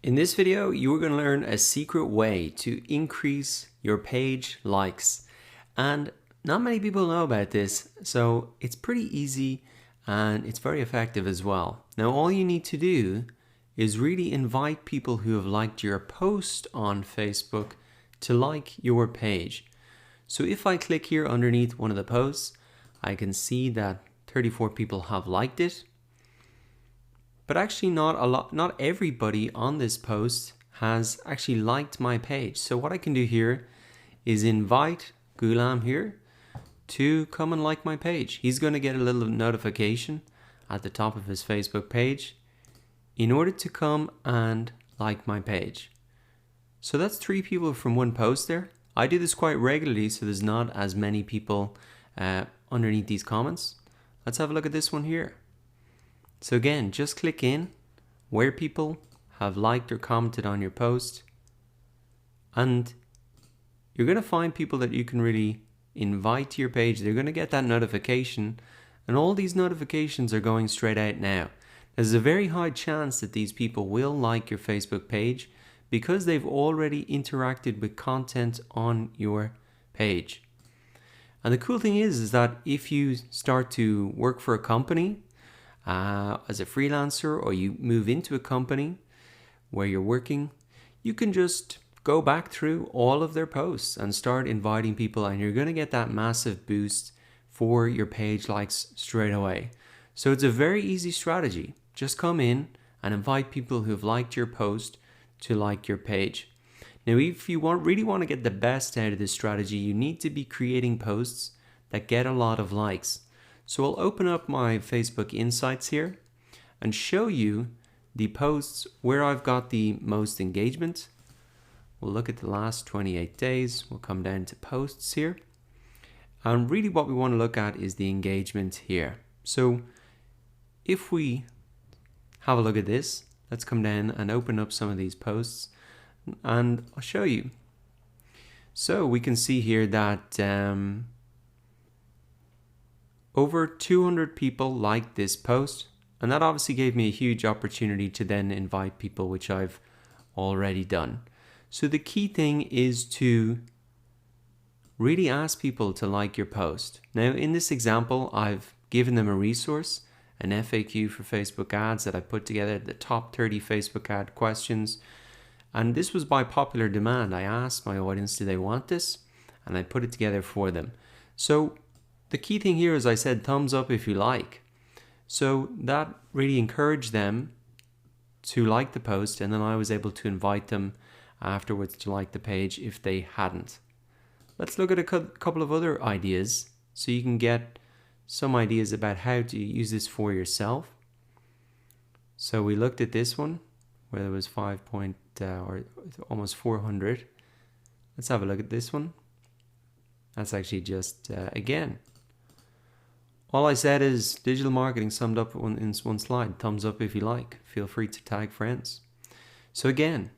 In this video, you are going to learn a secret way to increase your page likes. And not many people know about this, so it's pretty easy and it's very effective as well. Now, all you need to do is really invite people who have liked your post on Facebook to like your page. So if I click here underneath one of the posts, I can see that 34 people have liked it. But actually not everybody on this post has actually liked my page. So what I can do here is invite Ghulam here to come and like my page. He's going to get a little notification at the top of his Facebook page in order to come and like my page. So that's 3 people from one post there. I do this quite regularly, so there's not as many people underneath these comments. Let's have a look at this one here. So again, just click in where people have liked or commented on your post, and you're going to find people that you can really invite to your page. They're going to get that notification, and all these notifications are going straight out now. There's a very high chance that these people will like your Facebook page because they've already interacted with content on your page. And the cool thing is that if you start to work for a company, as a freelancer, or you move into a company where you're working, you can just go back through all of their posts and start inviting people, and you're going to get that massive boost for your page likes straight away. So it's a very easy strategy. Just come in and invite people who've liked your post to like your page. Now, if you really want to get the best out of this strategy, you need to be creating posts that get a lot of likes. So I'll open up my Facebook Insights here and show you the posts where I've got the most engagement. We'll look at the last 28 days. We'll come down to posts here. And really what we want to look at is the engagement here. So if we have a look at this, let's come down and open up some of these posts and I'll show you. So we can see here that over 200 people liked this post, and that obviously gave me a huge opportunity to then invite people, which I've already done. So the key thing is to really ask people to like your post. Now, in this example, I've given them a resource, an FAQ for Facebook ads that I put together, the top 30 Facebook ad questions. And this was by popular demand. I asked my audience, do they want this? And I put it together for them. So the key thing here is I said thumbs up if you like. So that really encouraged them to like the post, and then I was able to invite them afterwards to like the page if they hadn't. Let's look at a couple of other ideas so you can get some ideas about how to use this for yourself. So we looked at this one where there was or almost 400. Let's have a look at this one. That's actually just again. All I said is digital marketing summed up in one slide. Thumbs up if you like. Feel free to tag friends. So again,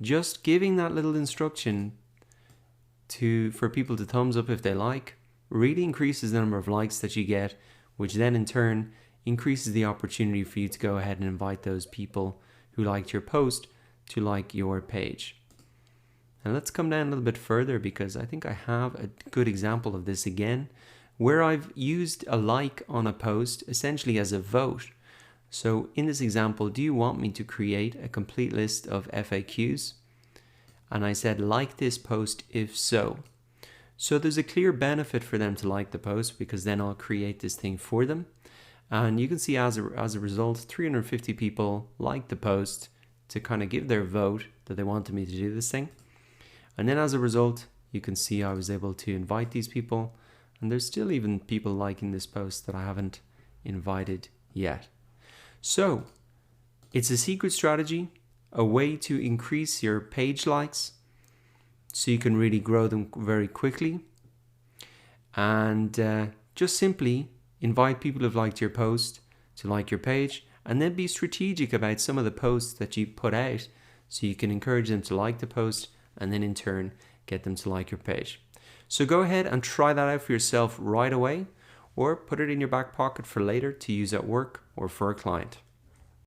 just giving that little instruction for people to thumbs up if they like really increases the number of likes that you get, which then in turn increases the opportunity for you to go ahead and invite those people who liked your post to like your page. And let's come down a little bit further because I think I have a good example of this again, where I've used a like on a post essentially as a vote. So in this example, do you want me to create a complete list of FAQs? And I said, like this post if so. So there's a clear benefit for them to like the post because then I'll create this thing for them. And you can see as a result, 350 people liked the post to kind of give their vote that they wanted me to do this thing. And then as a result, you can see I was able to invite these people. And there's still even people liking this post that I haven't invited yet. So it's a secret strategy, a way to increase your page likes so you can really grow them very quickly. And just simply invite people who've liked your post to like your page, and then be strategic about some of the posts that you put out so you can encourage them to like the post and then in turn get them to like your page. So go ahead and try that out for yourself right away, or put it in your back pocket for later to use at work or for a client.